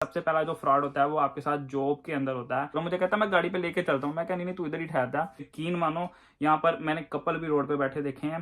सबसे पहला जो फ्रॉड होता है वो आपके साथ जॉब के अंदर होता है। तो मुझे कहता है मैं गाड़ी पे लेके चलता हूँ, मैं कहा नहीं तू इधर ही ठहरता। यकीन मानो यहाँ पर मैंने कपल भी रोड पे बैठे देखे हैं।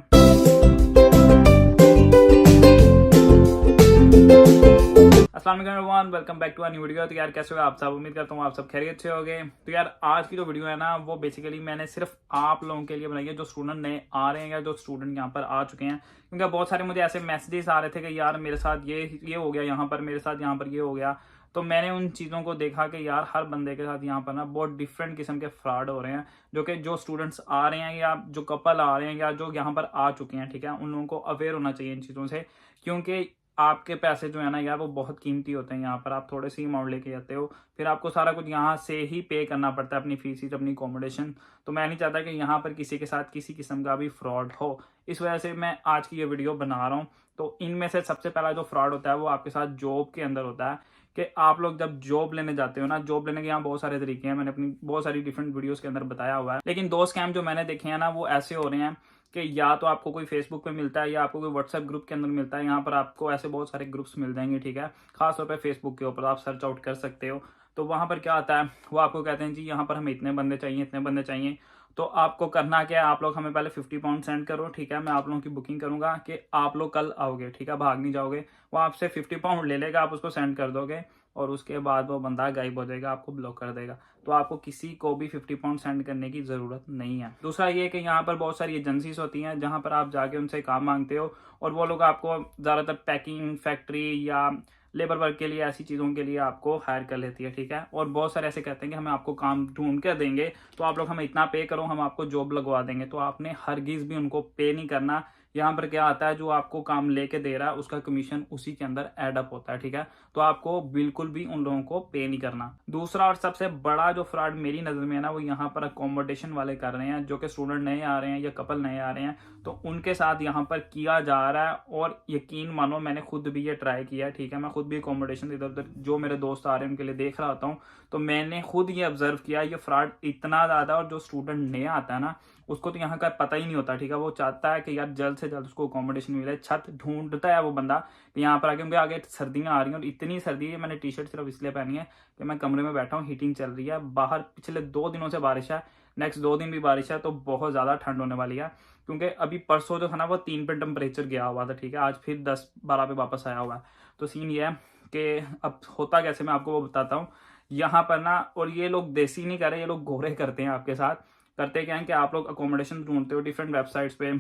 अस्सलाम वालेकुम everyone, welcome back to a new video. तो यार कैसे हो आप सब? उम्मीद करता हूँ आप सब खैरियत से होगे। तो यार आज की जो वीडियो है ना वो बेसिकली मैंने सिर्फ आप लोगों के लिए बनाई है जो स्टूडेंट नए आ रहे हैं या जो स्टूडेंट यहाँ पर आ चुके हैं। क्योंकि बहुत सारे मुझे ऐसे मैसेजेस आ रहे थे कि यार मेरे साथ ये हो गया, यहाँ पर मेरे साथ यहाँ पर ये हो गया। तो मैंने उन चीज़ों को देखा कि यार हर बंदे के साथ यहाँ पर ना बहुत डिफरेंट किस्म के फ्रॉड हो रहे हैं, जो स्टूडेंट्स आ रहे हैं या जो कपल आ रहे हैं या जो यहाँ पर आ चुके हैं, ठीक है, उन लोगों को अवेयर होना चाहिए इन चीज़ों से। क्योंकि आपके पैसे जो है ना यार वो बहुत कीमती होते हैं। यहाँ पर आप थोड़े से अमाउंट लेके जाते हो, फिर आपको सारा कुछ यहाँ से ही पे करना पड़ता है, अपनी फीस, अपनी अकोमोडेशन। तो मैं नहीं चाहता कि यहाँ पर किसी के साथ किसी किस्म का भी फ्रॉड हो, इस वजह से मैं आज की ये वीडियो बना रहा हूँ। तो इनमें से सबसे पहला जो फ्रॉड होता है वो आपके साथ जॉब के अंदर होता है कि आप लोग जब जॉब लेने जाते हो ना, जॉब लेने के यहाँ बहुत सारे तरीके हैं, मैंने अपनी बहुत सारी डिफरेंट वीडियोस के अंदर बताया हुआ है। लेकिन दो स्कैम जो मैंने देखे हैं ना वो ऐसे हो रहे हैं कि या तो आपको कोई फेसबुक पे मिलता है या आपको कोई व्हाट्सएप ग्रुप के अंदर मिलता है। यहाँ पर आपको ऐसे बहुत सारे ग्रुप्स मिल जाएंगे, ठीक है, खासतौर पे फेसबुक के ऊपर आप सर्च आउट कर सकते हो। तो वहां पर क्या आता है, वो आपको कहते हैं जी यहाँ पर हमें इतने बंदे चाहिए, इतने बंदे चाहिए। तो आपको करना क्या है, आप लोग हमें पहले 50 पाउंड सेंड करो, ठीक है, मैं आप लोगों की बुकिंग करूंगा कि आप लोग कल आओगे, ठीक है, भाग नहीं जाओगे। वो आपसे 50 पाउंड ले लेगा, आप उसको सेंड कर दोगे और उसके बाद वो बंदा गायब हो जाएगा, आपको ब्लॉक कर देगा। तो आपको किसी को भी 50 पाउंड सेंड करने की जरूरत नहीं है। दूसरा ये कि यहाँ पर बहुत सारी एजेंसीज होती हैं जहाँ पर आप जाके उनसे काम मांगते हो और वो लोग आपको ज्यादातर पैकिंग फैक्ट्री या लेबर वर्क के लिए, ऐसी चीज़ों के लिए आपको हायर कर लेती है, ठीक है। और बहुत सारे ऐसे कहते हैं कि हमें आपको काम ढूंढ कर देंगे, तो आप लोग हमें इतना पे करो, हम आपको जॉब लगवा देंगे। तो आपने हरगिज भी उनको पे नहीं करना। यहाँ पर क्या आता है, जो आपको काम लेके दे रहा है उसका कमीशन उसी के अंदर एड अप होता है, ठीक है। तो आपको बिल्कुल भी उन लोगों को पे नहीं करना। दूसरा और सबसे बड़ा जो फ्रॉड मेरी नजर में है ना वो यहाँ पर अकोमोडेशन वाले कर रहे हैं, जो कि स्टूडेंट नए आ रहे हैं या कपल नए आ रहे हैं, तो उनके साथ यहाँ पर किया जा रहा है। और यकीन मानो मैंने खुद भी ये ट्राई किया, ठीक है, मैं खुद भी अकोमोडेशन इधर उधर जो मेरे दोस्त आ रहे हैं उनके लिए देख रहा होता हूँ। तो मैंने खुद ये ऑब्जर्व किया ये फ्रॉड इतना ज्यादा। और जो स्टूडेंट नया आता है ना उसको तो यहाँ का पता ही नहीं होता, ठीक है, वो चाहता है कि यार जल्द से जल्द उसको अकोमोडेशन मिले, छत ढूंढता है वो बंदा कि यहाँ पर आगे, क्योंकि आगे सर्दियां आ रही हैं और इतनी सर्दी है, मैंने टी शर्ट सिर्फ इसलिए पहनी है कि मैं कमरे में बैठा हूँ, हीटिंग चल रही है, बाहर पिछले 2 दिनों से बारिश है, नेक्स्ट 2 दिन भी बारिश है, तो बहुत ज्यादा ठंड होने वाली है। क्योंकि अभी परसों जो था ना वो 3 पे टेम्परेचर गया हुआ था, ठीक है, आज फिर 10-12 पे वापस आया हुआ है। तो सीन ये है कि अब होता कैसे मैं आपको वो बताता हूँ। यहाँ पर ना, और ये लोग देसी नहीं कर रहे, ये लोग घोरे करते हैं आपके साथ। करते क्या है कि आप लोग अकोमोडेशन ढूंढते हो डिफरेंट वेबसाइट्स पे,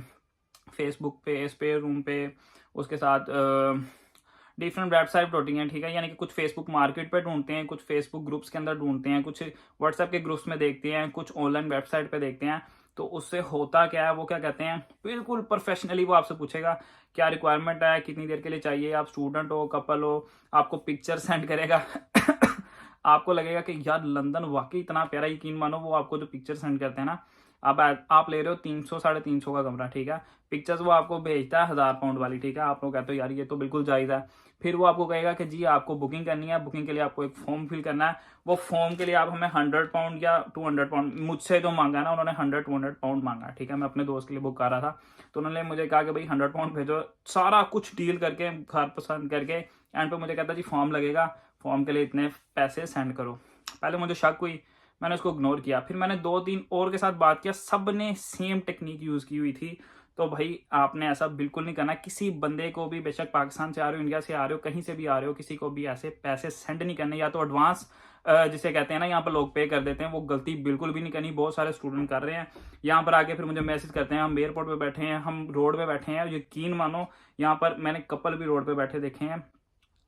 फेसबुक पे, स्पेयर रूम पे, उसके साथ डिफरेंट वेबसाइट होती हैं, ठीक है, यानी कि कुछ फेसबुक मार्केट पे ढूंढते हैं, कुछ फेसबुक ग्रुप्स के अंदर ढूंढते हैं, कुछ व्हाट्सएप के ग्रुप्स में देखते हैं, कुछ ऑनलाइन वेबसाइट पे देखते हैं। तो उससे होता क्या है, वो क्या कहते हैं, बिल्कुल प्रोफेशनली वो आपसे पूछेगा क्या रिक्वायरमेंट है, कितनी देर के लिए चाहिए, आप स्टूडेंट हो, कपल हो, आपको पिक्चर सेंड करेगा आपको लगेगा कि यार लंदन वाकई इतना प्यारा। यकीन मानो वो आपको जो पिक्चर सेंड करते हैं ना, अब आप ले रहे हो 300-350 का कमरा, ठीक है, पिक्चर्स वो आपको भेजता है 1000 पाउंड वाली, ठीक है, आप लोग कहते हो यार ये तो बिल्कुल जायज़ है। फिर वो आपको कहेगा कि जी आपको बुकिंग करनी है, बुकिंग के लिए आपको एक फॉर्म फिल करना है, वो फॉर्म के लिए आप हमें 100 पाउंड या 200 पाउंड, मुझसे जो मांगा ना उन्होंने 100-200 पाउंड मांगा, ठीक है, मैं अपने दोस्त के लिए बुक कर रहा था। तो उन्होंने मुझे कहा कि भाई 100 पाउंड भेजो, सारा कुछ डील करके घर पसंद करके एंड पे मुझे कहता जी फॉर्म लगेगा, फॉर्म के लिए इतने पैसे सेंड करो। पहले मुझे शक हुई, मैंने उसको इग्नोर किया, फिर मैंने 2-3 और के साथ बात किया, सब ने सेम टेक्निक यूज की हुई थी। तो भाई आपने ऐसा बिल्कुल नहीं करना, किसी बंदे को भी, बेशक पाकिस्तान से आ रहे हो, इंडिया से आ रहे हो, कहीं से भी आ रहे हो, किसी को भी ऐसे पैसे सेंड नहीं करने। या तो एडवांस जिसे कहते हैं ना यहाँ पर लोग पे कर देते हैं, वो गलती बिल्कुल भी नहीं करनी। बहुत सारे स्टूडेंट कर रहे हैं, यहाँ पर आके फिर मुझे मैसेज करते हैं हम एयरपोर्ट पे बैठे हैं, हम रोड पे बैठे हैं। यकीन मानो यहाँ पर मैंने कपल भी रोड पे बैठे देखे हैं,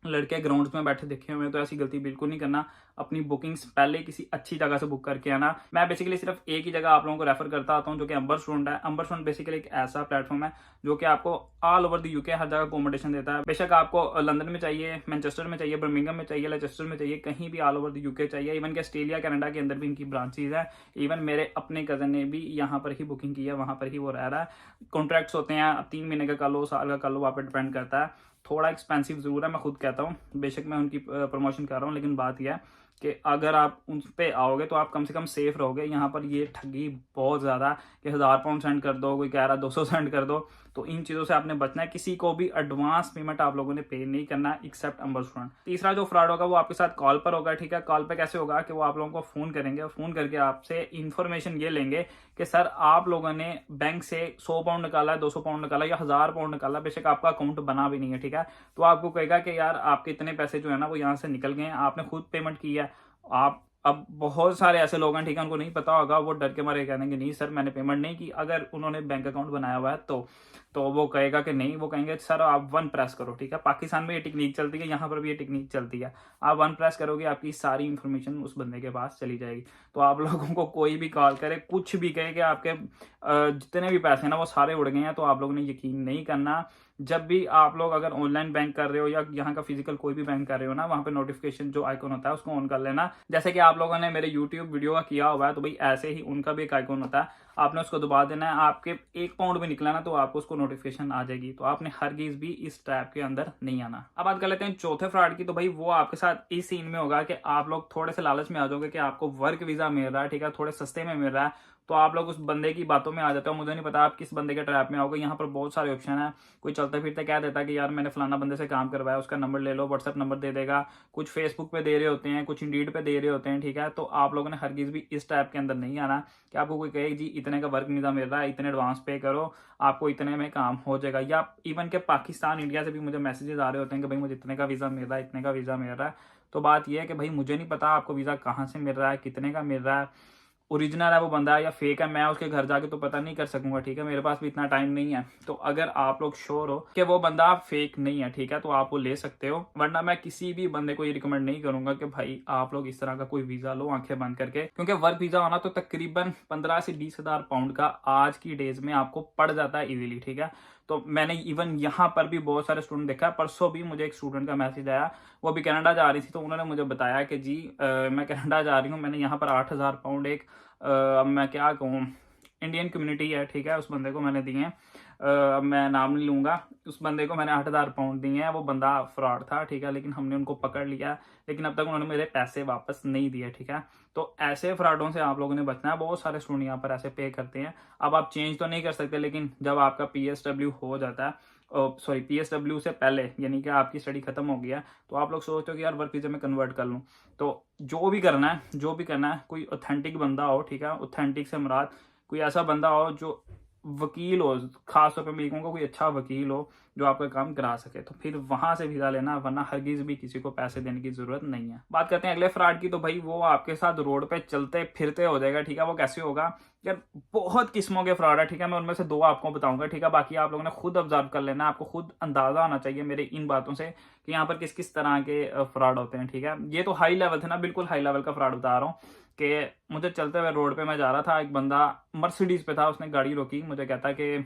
लड़के ग्राउंड्स में बैठे देखे हुए हैं। तो ऐसी गलती बिल्कुल नहीं करना, अपनी बुकिंग्स पहले किसी अच्छी जगह से बुक करके आना। मैं बेसिकली सिर्फ एक ही जगह आप लोगों को रेफर करता आता हूँ जो कि अंबर स्टूडेंट है। अंबर स्टूडेंट बेसिकली एक ऐसा प्लेटफॉर्म है जो कि आपको ऑल ओवर द यूके हर जगह अकोमोडेशन देता है। बेशक आपको लंदन में चाहिए, मैनचेस्टर में चाहिए, बर्मिंघम में चाहिए, लेचेस्टर में चाहिए, कहीं भी ऑल ओवर द यूके चाहिए। इवन कि ऑस्ट्रेलिया कनाडा के अंदर भी इनकी ब्रांचेज है। इवन मेरे अपने कजन ने भी यहाँ पर ही बुकिंग की है, वहां पर ही वो रह रहा है। कॉन्ट्रैक्ट्स होते हैं 3 महीने का कर लो, साल का कर लो, वहाँ पर डिपेंड करता है। थोड़ा एक्सपेंसिव जरूर है, मैं खुद कहता हूँ, बेशक मैं उनकी प्रमोशन कर रहा हूँ, लेकिन बात यह है कि अगर आप उन पे आओगे तो आप कम से कम सेफ रहोगे। यहाँ पर ये ठगी बहुत ज़्यादा कि 1000 पाउंड सेंड कर दो, कोई कह रहा 200 सेंड कर दो, तो इन चीज़ों से आपने बचना है। किसी को भी एडवांस पेमेंट आप लोगों ने पे नहीं करना है एक्सेप्ट अम्बर स्टूडेंट। तीसरा जो फ्रॉड होगा वो आपके साथ कॉल पर होगा, ठीक है। कॉल पे कैसे होगा कि वो आप लोगों को फ़ोन करेंगे और फ़ोन करके आपसे इन्फॉर्मेशन ये लेंगे कि सर आप लोगों ने बैंक से 100 पाउंड निकाला है, 200 पाउंड निकाला या 1000 पाउंड निकाला, बेशक आपका अकाउंट बना भी नहीं है, ठीक है। तो आपको कहेगा कि यार आपके इतने पैसे जो है ना वो यहाँ से निकल गए हैं, आपने खुद पेमेंट की है। आप अब बहुत सारे ऐसे लोग हैं, ठीक है, उनको नहीं पता होगा, वो डर के मारे कह देंगे नहीं सर मैंने पेमेंट नहीं की। अगर उन्होंने बैंक अकाउंट बनाया हुआ है तो वो कहेगा कि नहीं, वो कहेंगे सर आप 1 प्रेस करो, ठीक है। पाकिस्तान में ये टेक्निक चलती है, यहाँ पर भी ये टेक्निक चलती है। आप 1 प्रेस करोगे आपकी सारी इन्फॉर्मेशन उस बंदे के पास चली जाएगी। तो आप लोगों को कोई भी कॉल करे, कुछ भी कहे कि आपके जितने भी पैसे हैं ना वो सारे उड़ गए हैं, तो आप लोगों ने यकीन नहीं करना। जब भी आप लोग अगर ऑनलाइन बैंक कर रहे हो या यहाँ का फिजिकल कोई भी बैंक कर रहे हो ना, वहाँ पे नोटिफिकेशन जो आइकॉन होता है उसको ऑन कर लेना। जैसे कि आप लोगों ने मेरे यूट्यूब वीडियो का किया हुआ है, तो भाई ऐसे ही उनका भी एक आइकॉन होता है, आपने उसको दबा देना है। आपके 1 पाउंड भी निकला ना तो आपको उसको नोटिफिकेशन आ जाएगी। तो आपने हरगिज भी इस ट्रैप के अंदर नहीं आना। अब बात कर लेते हैं चौथे फ्रॉड की। तो भाई वो आपके साथ इस सीन में होगा कि आप लोग थोड़े से लालच में आ जाओगे कि आपको वर्क वीजा मिल रहा है, ठीक है, थोड़े सस्ते में मिल रहा है, तो आप लोग उस बंदे की बातों में आ जाते हो। मुझे नहीं पता आप किस बंदे के ट्रैप में आओगे। यहाँ पर बहुत सारे ऑप्शन है। कोई चलते फिरते कह देता कि यार मैंने फलाना बंदे से काम करवाया, उसका नंबर ले लो, व्हाट्सएप नंबर दे देगा। कुछ फेसबुक पे दे रहे होते हैं, कुछ इंडीड पे दे रहे होते हैं, ठीक है। तो आप लोगों ने हरगिज भी इस ट्रैप के अंदर नहीं आना कि आपको कोई कहे जी इतने का वर्क वीजा मिल रहा है, इतने एडवांस पे करो, आपको इतने में काम हो जाएगा। या इवन के पाकिस्तान इंडिया से भी मुझे मैसेजेस आ रहे होते हैं कि भाई मुझे इतने का वीजा मिल रहा है, इतने का वीजा मिल रहा है। तो बात यह है कि भाई मुझे नहीं पता आपको वीजा कहाँ से मिल रहा है, कितने का मिल रहा है, ओरिजिनल है वो बंदा या फेक है, मैं उसके घर जाके तो पता नहीं कर सकूंगा, ठीक है, मेरे पास भी इतना टाइम नहीं है। तो अगर आप लोग श्योर हो कि वो बंदा फेक नहीं है, ठीक है, तो आप वो ले सकते हो। वरना मैं किसी भी बंदे को ये रिकमेंड नहीं करूंगा कि भाई आप लोग इस तरह का कोई वीजा लो आंखें बंद करके, क्योंकि वर्क वीजा होना तो तकरीबन 15 से 20 हजार पाउंड का आज की डेज में आपको पड़ जाता है इजीली, ठीक है। तो मैंने इवन यहाँ पर भी बहुत सारे स्टूडेंट देखा। परसों भी मुझे एक स्टूडेंट का मैसेज आया, वो भी कनाडा जा रही थी, तो उन्होंने मुझे बताया कि जी मैं कनाडा जा रही हूँ, मैंने यहाँ पर 8000 पाउंड एक अब मैं क्या कहूँ, इंडियन कम्युनिटी है, ठीक है, उस बंदे को मैंने दिए हैं। अब मैं नाम नहीं लूंगा, उस बंदे को मैंने 8000 पाउंड दिए हैं। वो बंदा फ्रॉड था, ठीक है, लेकिन हमने उनको पकड़ लिया, लेकिन अब तक उन्होंने मेरे पैसे वापस नहीं दिए, ठीक है। तो ऐसे फ्रॉडों से आप लोगों ने बचना है। बहुत सारे स्टूडेंट यहाँ पर ऐसे पे करते हैं। अब आप चेंज तो नहीं कर सकते, लेकिन जब आपका PSW हो जाता है, सॉरी PSW से पहले यानी कि आपकी स्टडी खत्म हो गया, तो आप लोग सोचते हो कि यार वर्क वीजा में कन्वर्ट कर लूँ। तो जो भी करना है कोई ऑथेंटिक बंदा हो, ठीक है, ऑथेंटिक से मुराद कोई ऐसा बंदा हो जो वकील हो, खास तौर पे मैं कहूँगा कोई अच्छा वकील हो जो आपका काम करा सके, तो फिर वहां से वीजा लेना, वरना हरगिज भी किसी को पैसे देने की जरूरत नहीं है। बात करते हैं अगले फ्रॉड की। तो भाई वो आपके साथ रोड पे चलते फिरते हो जाएगा, ठीक है। वो कैसे होगा यार, बहुत किस्मों के फ्रॉड है, ठीक है, मैं उनमें से 2 आपको बताऊंगा, ठीक है। बाकी आप लोगों ने खुद ऑब्जर्व कर लेना, आपको खुद अंदाजा आना चाहिए मेरे इन बातों से कि यहाँ पर किस किस तरह के फ्रॉड होते हैं, ठीक है। ये तो हाई लेवल थे ना, बिल्कुल हाई लेवल का फ्रॉड बता रहा हूँ कि मुझे चलते हुए रोड पे मैं जा रहा था, एक बंदा मर्सिडीज पे था, उसने गाड़ी रोकी, मुझे कहता कि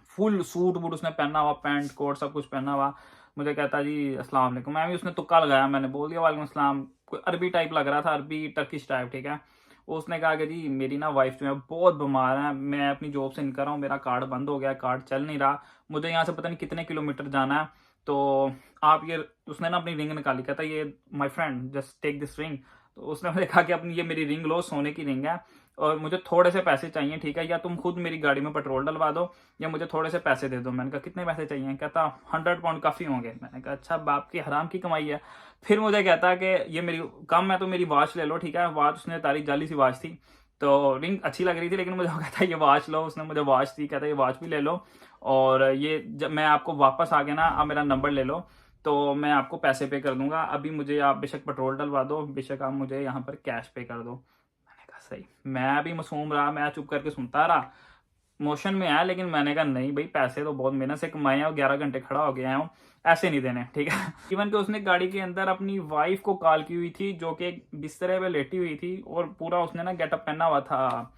फुल सूट बूट उसने पहना हुआ, पैंट कोट सब कुछ पहना हुआ, मुझे कहता जी अस्सलाम वालेकुम। मैं भी उसने तुक्का लगाया, मैंने बोल दिया वालेकुम अस्सलाम। कोई अरबी टाइप लग रहा था, अरबी टर्किश टाइप, ठीक है। उसने कहा कि जी मेरी ना वाइफ जो है बहुत बीमार है, मैं अपनी जॉब से निकल रहा हूँ, मेरा कार्ड बंद हो गया, कार्ड चल नहीं रहा, मुझे यहाँ से पता नहीं कितने किलोमीटर जाना है, तो आप ये, उसने ना अपनी रिंग निकाली, कहता ये my friend just take this ring. तो उसने मुझे कहा कि अपनी ये मेरी रिंग लो, सोने की रिंग है, और मुझे थोड़े से पैसे चाहिए, ठीक है, या तुम खुद मेरी गाड़ी में पेट्रोल डलवा दो या मुझे थोड़े से पैसे दे दो। मैंने कहा कितने पैसे चाहिए? कहता 100 पाउंड काफ़ी होंगे। मैंने कहा अच्छा, बाप की हराम की कमाई है। फिर मुझे कहता कि ये मेरी कम है तो मेरी वॉच ले लो, ठीक है। वॉच उसने तारी जाली सी वॉच थी, तो रिंग अच्छी लग रही थी, लेकिन मुझे कहता ये वॉच लो, उसने मुझे वॉच दी, कहता ये वॉच भी ले लो, और ये जब मैं आपको वापस आ गया ना, आप मेरा नंबर ले लो तो मैं आपको पैसे पे कर दूंगा, अभी मुझे आप बेशक पेट्रोल डलवा दो, बेशक आप मुझे यहाँ पर कैश पे कर दो। मैंने कहा सही। मैं भी मासूम रहा, मैं चुप करके सुनता रहा, मोशन में आया, लेकिन मैंने कहा नहीं भाई, पैसे तो बहुत मेहनत से कमाए हैं और 11 घंटे खड़ा हो गया हूँ, ऐसे नहीं देने, ठीक है। इवन कि उसने गाड़ी के अंदर अपनी वाइफ को कॉल की हुई थी जो कि बिस्तरे पे लेटी हुई थी, और पूरा उसने ना गेटअप पहना हुआ था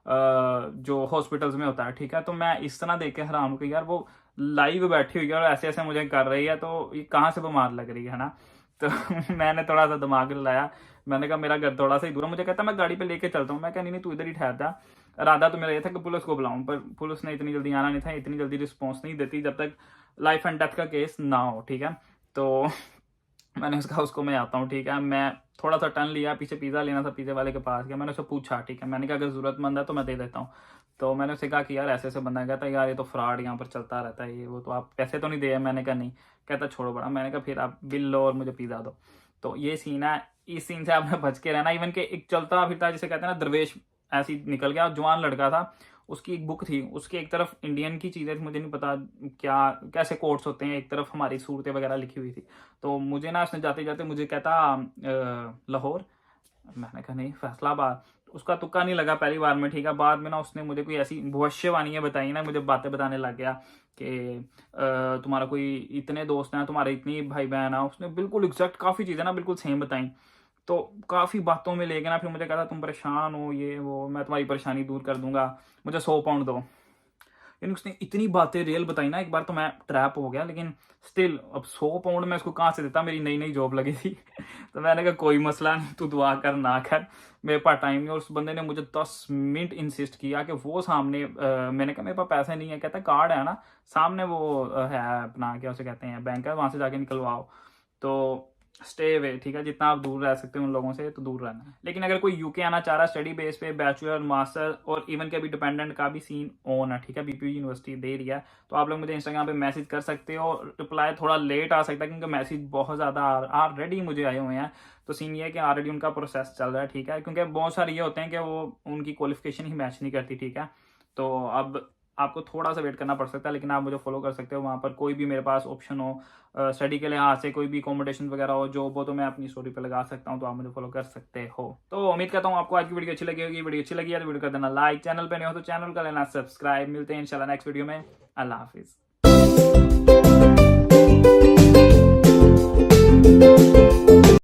जो हॉस्पिटल्स में होता है, ठीक है। तो मैं इस तरह देख के हैरान हूँ कि यार वो लाइव बैठी हुई है और ऐसे ऐसे मुझे कर रही है, तो ये कहाँ से बीमार लग रही है ना। तो मैंने थोड़ा सा दिमाग लगाया, मैंने कहा मेरा घर थोड़ा सा ही दूर है, मुझे कहता मैं गाड़ी पे लेके चलता हूँ। मैं कहा नहीं तू इधर ही ठहरता। इरादा तो मेरा ये था कि पुलिस को बुलाऊं, पर पुलिस ने इतनी जल्दी आना नहीं था, इतनी जल्दी रिस्पॉन्स नहीं देती जब तक लाइफ एंड डेथ का केस ना हो, ठीक है। तो मैंने उसको मैं आता हूँ, ठीक है। मैं थोड़ा सा टर्न लिया, पीछे पिज़्ज़ा लेना था, पिज़्ज़े वाले के पास गया, मैंने उससे पूछा, ठीक है। मैंने कहा अगर ज़रूरतमंद है तो मैं दे देता हूँ। तो मैंने उससे कहा कि यार ऐसे-ऐसे बंदा है, कहता है यार ये तो फ्रॉड यहाँ पर चलता रहता है, ये वो, तो आप पैसे तो नहीं दिए? मैंने कहा नहीं। कहता छोड़ो बड़ा। मैंने कहा फिर आप बिल लो और मुझे पिज़्ज़ा दो। तो ये सीन है, इस सीन से आपने बच के रहना। इवन कि एक चलता फिरता जिसे कहते हैं ना दरवेश, ऐसे ही निकल गया, जवान लड़का था। उसकी एक बुक थी, उसकी एक तरफ इंडियन की चीज़ें थी, मुझे नहीं पता क्या कैसे कोट्स होते हैं, एक तरफ हमारी सूरतें वगैरह लिखी हुई थी। तो मुझे ना उसने जाते जाते मुझे कहता लाहौर। मैंने कहा नहीं, फैसलाबाद। उसका तुक्का नहीं लगा पहली बार में, ठीक है। बाद में ना उसने मुझे कोई ऐसी भविष्यवाणियां बताई ना, मुझे बातें बताने लग गया कि तुम्हारा कोई इतने दोस्त हैं, तुम्हारे इतनी भाई बहन है। उसने बिल्कुल एग्जैक्ट काफ़ी चीज़ें ना बिल्कुल सेम बताई। तो काफ़ी बातों में ले गया ना, फिर मुझे कहा तुम परेशान हो, ये वो, मैं तुम्हारी परेशानी दूर कर दूंगा, मुझे 100 पाउंड दो। यानी उसने इतनी बातें रियल बताई ना, एक बार तो मैं ट्रैप हो गया। लेकिन स्टिल अब 100 पाउंड मैं उसको कहाँ से देता, मेरी नई नई जॉब लगी थी। तो मैंने कहा कोई मसला नहीं, तू दुआ कर ना कर, मेरे पास टाइम नहीं। और उस बंदे ने मुझे 10 मिनट इंसिस्ट किया कि वो सामने मैंने कहा मेरे पास पैसे नहीं है। कहता कार्ड है ना सामने, वो है अपना क्या उसे कहते हैं, बैंक है, वहां से जाके निकलवाओ। तो स्टे अवे, ठीक है। जितना आप दूर रह सकते हो उन लोगों से तो दूर रहना है। लेकिन अगर कोई यूके आना चाह रहा है स्टडी बेस पे, बैचलर, मास्टर और इवन के अभी डिपेंडेंट का भी सीन ऑन है, ठीक है। बीपीयू यूनिवर्सिटी दे रही है, तो आप लोग मुझे इंस्टाग्राम पे मैसेज कर सकते हो। रिप्लाई थोड़ा लेट आ सकता है क्योंकि मैसेज बहुत ज़्यादा ऑलरेडी मुझे आए हुए हैं। तो सीन ये है कि ऑलरेडी उनका प्रोसेस चल रहा है, ठीक है। क्योंकि बहुत सारे ये होते हैं कि वो उनकी क्वालिफिकेशन ही मैच नहीं करती, ठीक है। तो अब आपको थोड़ा सा वेट करना पड़ सकता है, लेकिन आप मुझे फॉलो कर सकते हो वहाँ पर। कोई भी मेरे पास ऑप्शन हो स्टडी के लिहाज से, कोई भी अकोमोडेशन वगैरह हो, जॉब हो, तो मैं अपनी स्टोरी पे लगा सकता हूँ, तो आप मुझे फॉलो कर सकते हो। तो उम्मीद करता हूँ आपको आज की वीडियो अच्छी लगी होगी। वीडियो अच्छी लगी है तो वीडियो कर देना लाइक, चैनल पे नहीं हो तो चैनल का लेना सब्सक्राइब। मिलते हैं इंशाल्लाह नेक्स्ट वीडियो में। अल्लाह हाफिज़।